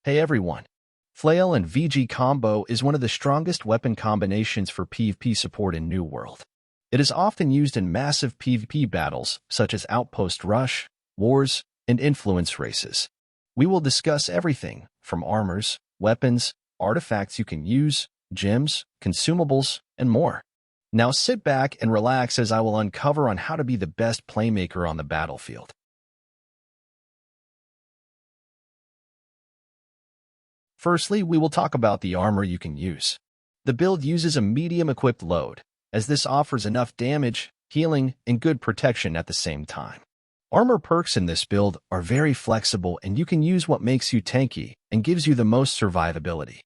Hey everyone! Flail and VG combo is one of the strongest weapon combinations for PvP support in New World. It is often used in massive PvP battles such as Outpost Rush, Wars, and Influence races. We will discuss everything from armors, weapons, artifacts you can use, gems, consumables, and more. Now sit back and relax as I will uncover on how to be the best playmaker on the battlefield. Firstly, we will talk about the armor you can use. The build uses a medium-equipped load, as this offers enough damage, healing, and good protection at the same time. Armor perks in this build are very flexible and you can use what makes you tanky and gives you the most survivability.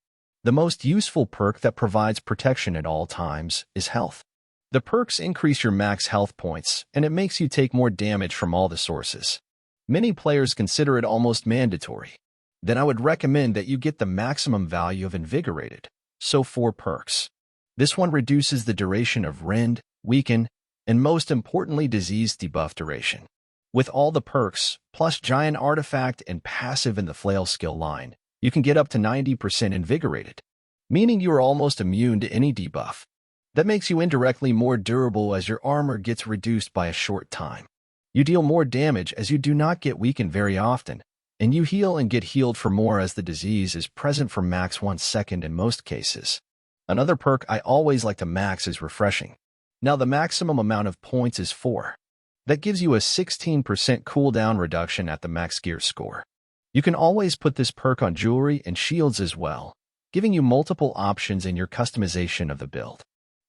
The most useful perk that provides protection at all times is health. The perks increase your max health points and it makes you take more damage from all the sources. Many players consider it almost mandatory. Then I would recommend that you get the maximum value of invigorated, so 4 perks. This one reduces the duration of rend, weaken, and most importantly disease debuff duration. With all the perks, plus giant artifact and passive in the flail skill line, you can get up to 90% invigorated, meaning you are almost immune to any debuff. That makes you indirectly more durable as your armor gets reduced by a short time. You deal more damage as you do not get weakened very often, and you heal and get healed for more as the disease is present for max 1 second in most cases. Another perk I always like to max is refreshing. Now the maximum amount of points is 4. That gives you a 16% cooldown reduction at the max gear score. You can always put this perk on jewelry and shields as well, giving you multiple options in your customization of the build.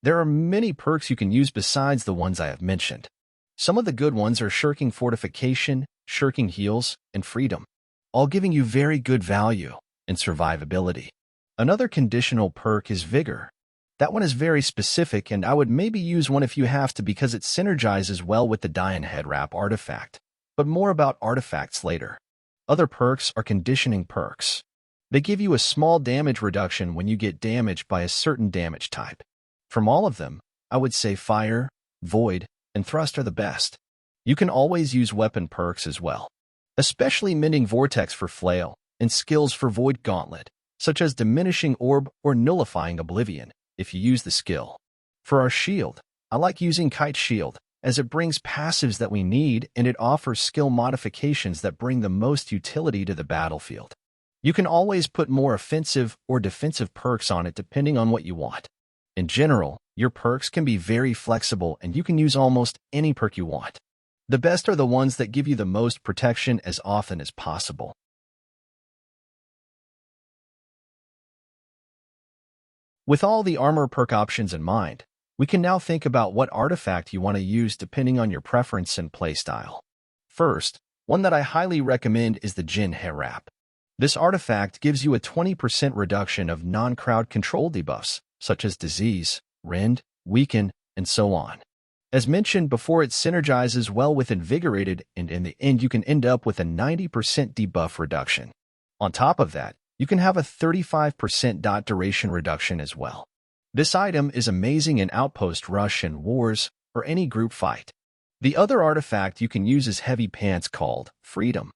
There are many perks you can use besides the ones I have mentioned. Some of the good ones are shirking fortification, shirking heals, and freedom, all giving you very good value and survivability. Another conditional perk is Vigor. That one is very specific and I would maybe use one if you have to because it synergizes well with the Dian Head Wrap artifact, but more about artifacts later. Other perks are conditioning perks. They give you a small damage reduction when you get damaged by a certain damage type. From all of them, I would say Fire, Void, and Thrust are the best. You can always use weapon perks as well, especially Mending Vortex for Flail and skills for Void Gauntlet, such as Diminishing Orb or Nullifying Oblivion, if you use the skill. For our shield, I like using Kite Shield, as it brings passives that we need and it offers skill modifications that bring the most utility to the battlefield. You can always put more offensive or defensive perks on it depending on what you want. In general, your perks can be very flexible and you can use almost any perk you want. The best are the ones that give you the most protection as often as possible. With all the armor perk options in mind, we can now think about what artifact you want to use depending on your preference and playstyle. First, one that I highly recommend is the Dian Head Wrap. This artifact gives you a 20% reduction of non-crowd control debuffs, such as disease, rend, weaken, and so on. As mentioned before, it synergizes well with invigorated and in the end you can end up with a 90% debuff reduction. On top of that, you can have a 35% dot duration reduction as well. This item is amazing in Outpost Rush and Wars or any group fight. The other artifact you can use is Heavy Pants called Freedom.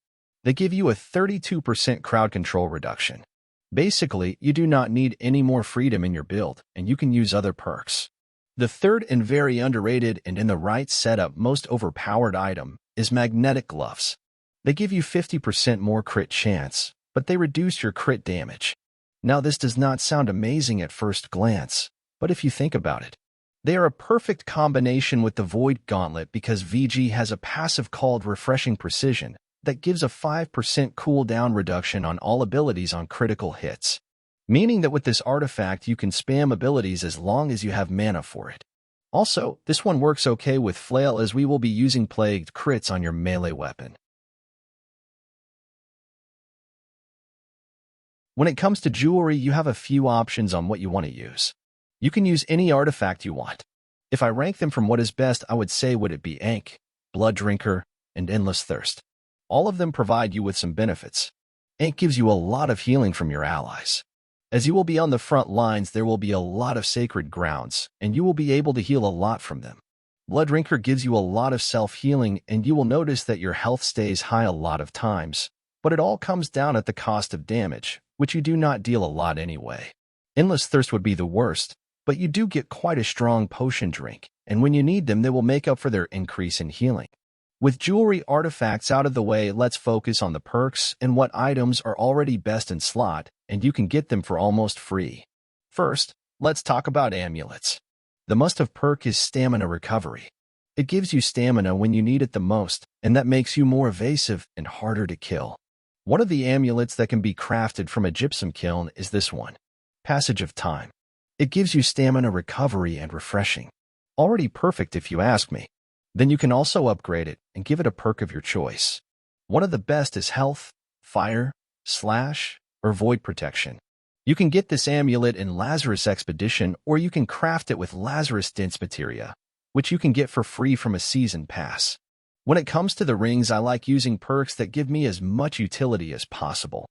They give you a 32% crowd control reduction. Basically, you do not need any more freedom in your build and you can use other perks. The third and very underrated and in the right setup most overpowered item is Magnetic Gloves. They give you 50% more crit chance, but they reduce your crit damage. Now this does not sound amazing at first glance, but if you think about it, they are a perfect combination with the Void Gauntlet because VG has a passive called Refreshing Precision that gives a 5% cooldown reduction on all abilities on critical hits, meaning that with this artifact you can spam abilities as long as you have mana for it. Also, this one works okay with Flail as we will be using plagued crits on your melee weapon. When it comes to jewelry, you have a few options on what you want to use. You can use any artifact you want. If I rank them from what is best, I would say would it be Ink, Blood Drinker, and Endless Thirst. All of them provide you with some benefits. Ink gives you a lot of healing from your allies. As you will be on the front lines, there will be a lot of sacred grounds, and you will be able to heal a lot from them. Blood Drinker gives you a lot of self-healing, and you will notice that your health stays high a lot of times, but it all comes down at the cost of damage, which you do not deal a lot anyway. Endless Thirst would be the worst, but you do get quite a strong potion drink, and when you need them they will make up for their increase in healing. With jewelry artifacts out of the way, let's focus on the perks and what items are already best in slot, and you can get them for almost free. First, let's talk about amulets. The must-have perk is Stamina Recovery. It gives you stamina when you need it the most, and that makes you more evasive and harder to kill. One of the amulets that can be crafted from a gypsum kiln is this one, Passage of Time. It gives you stamina recovery and refreshing. Already perfect if you ask me. Then you can also upgrade it and give it a perk of your choice. One of the best is Health, Fire, Slash, or Void Protection. You can get this amulet in Lazarus Expedition, or you can craft it with Lazarus Dense Materia, which you can get for free from a season pass. When it comes to the rings, I like using perks that give me as much utility as possible.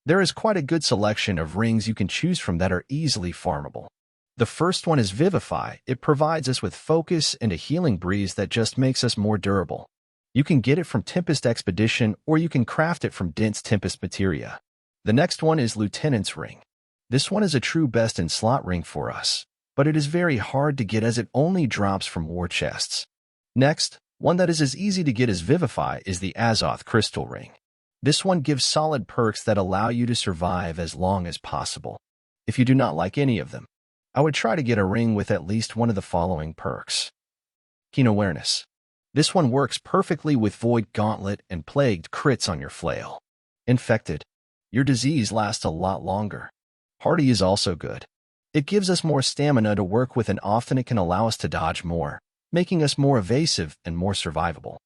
There is quite a good selection of rings you can choose from that are easily farmable. The first one is Vivify. It provides us with focus and a healing breeze that just makes us more durable. You can get it from Tempest Expedition, or you can craft it from Dense Tempest Materia. The next one is Lieutenant's Ring. This one is a true best-in-slot ring for us, but it is very hard to get as it only drops from war chests. Next, one that is as easy to get as Vivify is the Azoth Crystal Ring. This one gives solid perks that allow you to survive as long as possible. If you do not like any of them, I would try to get a ring with at least one of the following perks. Keen Awareness. This one works perfectly with Void Gauntlet and Plagued crits on your flail. Infected. Your disease lasts a lot longer. Hardy is also good. It gives us more stamina to work with, and often it can allow us to dodge more, making us more evasive and more survivable.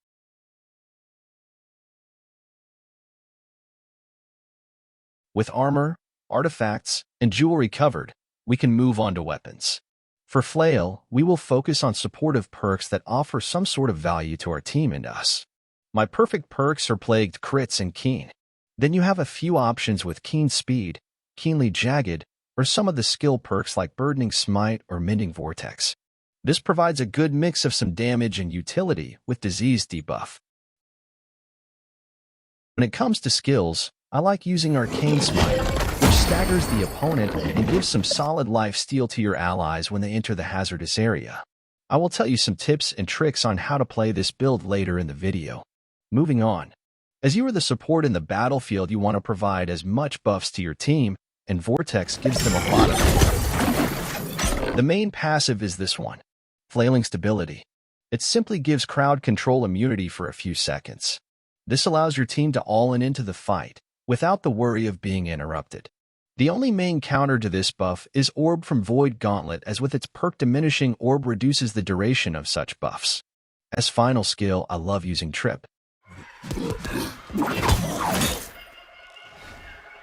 With armor, artifacts, and jewelry covered, we can move on to weapons. For Flail, we will focus on supportive perks that offer some sort of value to our team and us. My perfect perks are Plagued crits and Keen. Then you have a few options with Keen Speed, Keenly Jagged, or some of the skill perks like Burdening Smite or Mending Vortex. This provides a good mix of some damage and utility with disease debuff. When it comes to skills, I like using Arcane Smite, which staggers the opponent and gives some solid life steal to your allies when they enter the hazardous area. I will tell you some tips and tricks on how to play this build later in the video. Moving on. As you are the support in the battlefield, you want to provide as much buffs to your team, and Vortex gives them a lot of them. The main passive is this one, Flailing Stability. It simply gives crowd control immunity for a few seconds. This allows your team to all-in into the fight, without the worry of being interrupted. The only main counter to this buff is Orb from Void Gauntlet, as with its perk Diminishing Orb reduces the duration of such buffs. As final skill, I love using Trip.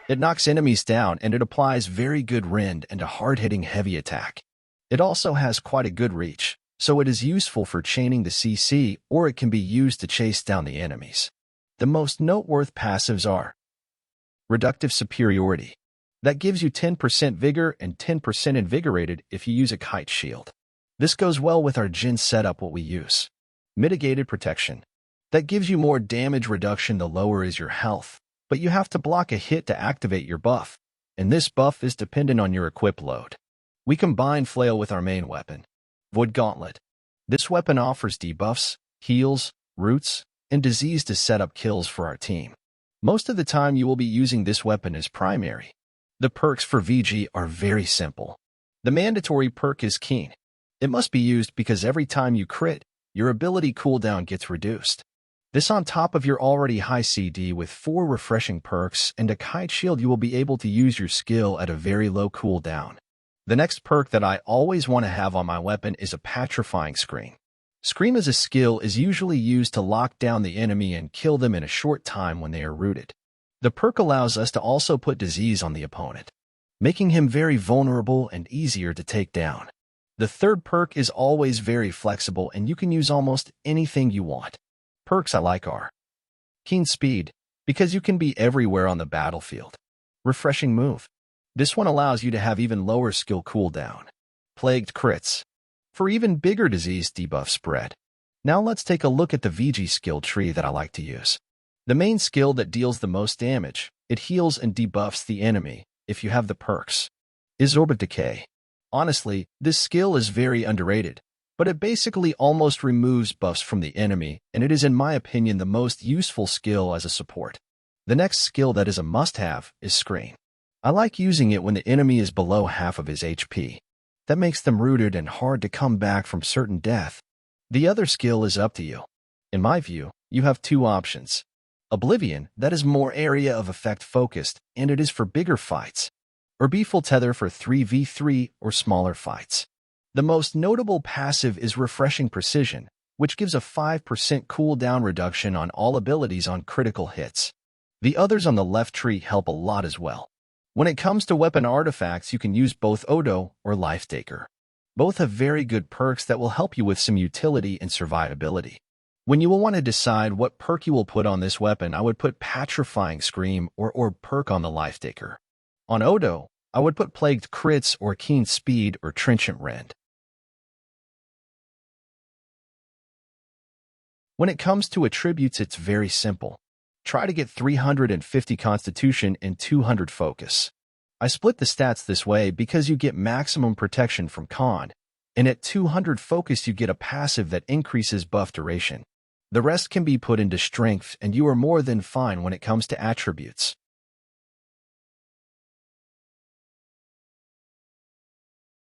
It knocks enemies down, and it applies very good rend and a hard-hitting heavy attack. It also has quite a good reach, so it is useful for chaining the CC, or it can be used to chase down the enemies. The most noteworthy passives are Reductive Superiority. That gives you 10% Vigor and 10% Invigorated if you use a Kite Shield. This goes well with our Jin setup, what we use. Mitigated Protection. That gives you more damage reduction the lower is your health, but you have to block a hit to activate your buff, and this buff is dependent on your equip load. We combine Flail with our main weapon, Void Gauntlet. This weapon offers debuffs, heals, roots, and disease to set up kills for our team. Most of the time you will be using this weapon as primary. The perks for VG are very simple. The mandatory perk is Keen. It must be used because every time you crit, your ability cooldown gets reduced. This on top of your already high CD with 4 refreshing perks and a Kite Shield, you will be able to use your skill at a very low cooldown. The next perk that I always want to have on my weapon is a Petrifying Scream. Scream as a skill is usually used to lock down the enemy and kill them in a short time when they are rooted. The perk allows us to also put disease on the opponent, making him very vulnerable and easier to take down. The third perk is always very flexible, and you can use almost anything you want. Perks I like are Keen Speed, because you can be everywhere on the battlefield. Refreshing Move. This one allows you to have even lower skill cooldown. Plagued Crits, for even bigger disease debuff spread. Now let's take a look at the VG skill tree that I like to use. The main skill that deals the most damage, it heals and debuffs the enemy, if you have the perks, is Orb of Decay. Honestly, this skill is very underrated, but it basically almost removes buffs from the enemy, and it is in my opinion the most useful skill as a support. The next skill that is a must-have is Screen. I like using it when the enemy is below half of his HP. That makes them rooted and hard to come back from certain death. The other skill is up to you. In my view, you have two options. Oblivion, that is more area of effect focused, and it is for bigger fights. Or Full Tether for 3v3 or smaller fights. The most notable passive is Refreshing Precision, which gives a 5% cooldown reduction on all abilities on critical hits. The others on the left tree help a lot as well. When it comes to weapon artifacts, you can use both Odo or Lifetaker. Both have very good perks that will help you with some utility and survivability. When you will want to decide what perk you will put on this weapon, I would put Petrifying Scream or Orb perk on the Lifetaker. On Odo, I would put Plagued Crits or Keen Speed or Trenchant Rend. When it comes to attributes, it's very simple. Try to get 350 Constitution and 200 Focus. I split the stats this way because you get maximum protection from Con, and at 200 Focus you get a passive that increases buff duration. The rest can be put into Strength, and you are more than fine when it comes to attributes.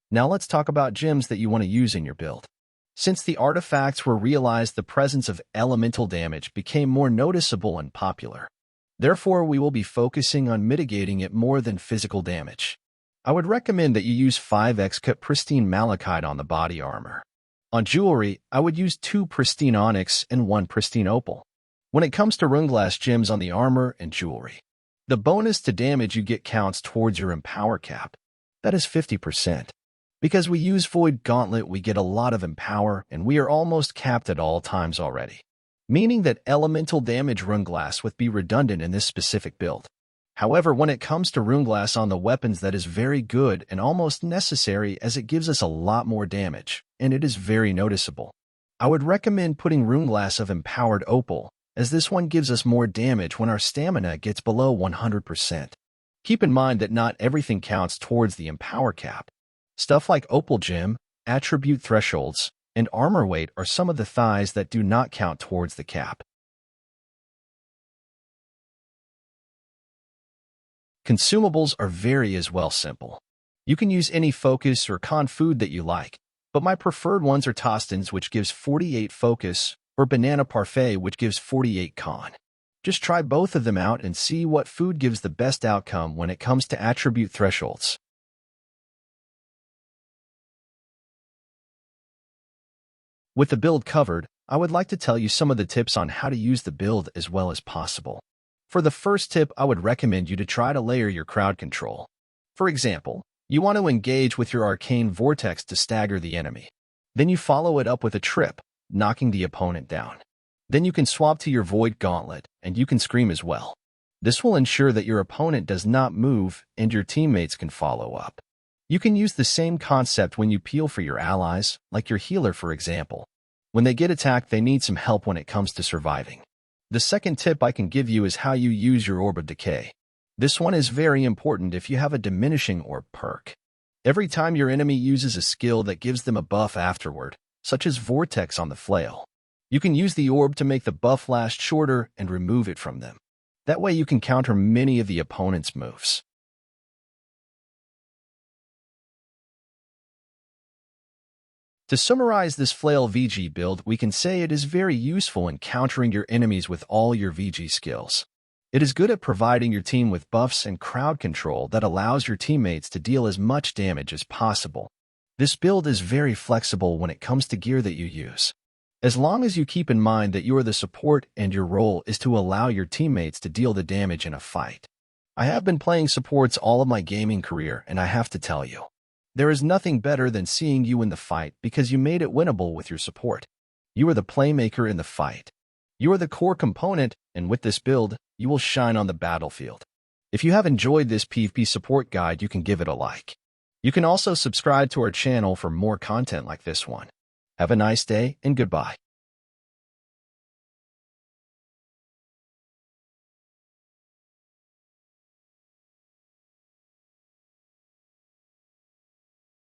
Now let's talk about gems that you want to use in your build. Since the artifacts were realized, the presence of elemental damage became more noticeable and popular. Therefore, we will be focusing on mitigating it more than physical damage. I would recommend that you use 5x cut Pristine Malachite on the body armor. On jewelry, I would use 2 Pristine Onyx and 1 Pristine Opal. When it comes to Runeglass gems on the armor and jewelry, the bonus to damage you get counts towards your Empower cap. That is 50%. Because we use Void Gauntlet, we get a lot of Empower, and we are almost capped at all times already. Meaning that elemental damage Runeglass would be redundant in this specific build. However, when it comes to Runeglass on the weapons, that is very good and almost necessary, as it gives us a lot more damage, and it is very noticeable. I would recommend putting Runeglass of Empowered Opal, as this one gives us more damage when our stamina gets below 100%. Keep in mind that not everything counts towards the Empower cap. Stuff like Opal Gem, attribute thresholds, and armor weight are some of the thighs that do not count towards the cap. Consumables are very as well simple. You can use any focus or con food that you like, but my preferred ones are Tostins, which gives 48 focus, or Banana Parfait, which gives 48 con. Just try both of them out and see what food gives the best outcome when it comes to attribute thresholds. With the build covered, I would like to tell you some of the tips on how to use the build as well as possible. For the first tip, I would recommend you to try to layer your crowd control. For example, you want to engage with your Arcane Vortex to stagger the enemy. Then you follow it up with a trip, knocking the opponent down. Then you can swap to your Void Gauntlet, and you can Scream as well. This will ensure that your opponent does not move and your teammates can follow up. You can use the same concept when you peel for your allies, like your healer for example. When they get attacked, they need some help when it comes to surviving. The second tip I can give you is how you use your Orb of Decay. This one is very important if you have a diminishing orb perk. Every time your enemy uses a skill that gives them a buff afterward, such as Vortex on the Flail, you can use the orb to make the buff last shorter and remove it from them. That way you can counter many of the opponent's moves. To summarize this Flail VG build, we can say it is very useful in countering your enemies with all your VG skills. It is good at providing your team with buffs and crowd control that allows your teammates to deal as much damage as possible. This build is very flexible when it comes to gear that you use. As long as you keep in mind that you are the support and your role is to allow your teammates to deal the damage in a fight. I have been playing supports all of my gaming career, and I have to tell you, there is nothing better than seeing you in the fight because you made it winnable with your support. You are the playmaker in the fight. You are the core component, and with this build, you will shine on the battlefield. If you have enjoyed this PvP support guide, you can give it a like. You can also subscribe to our channel for more content like this one. Have a nice day and goodbye.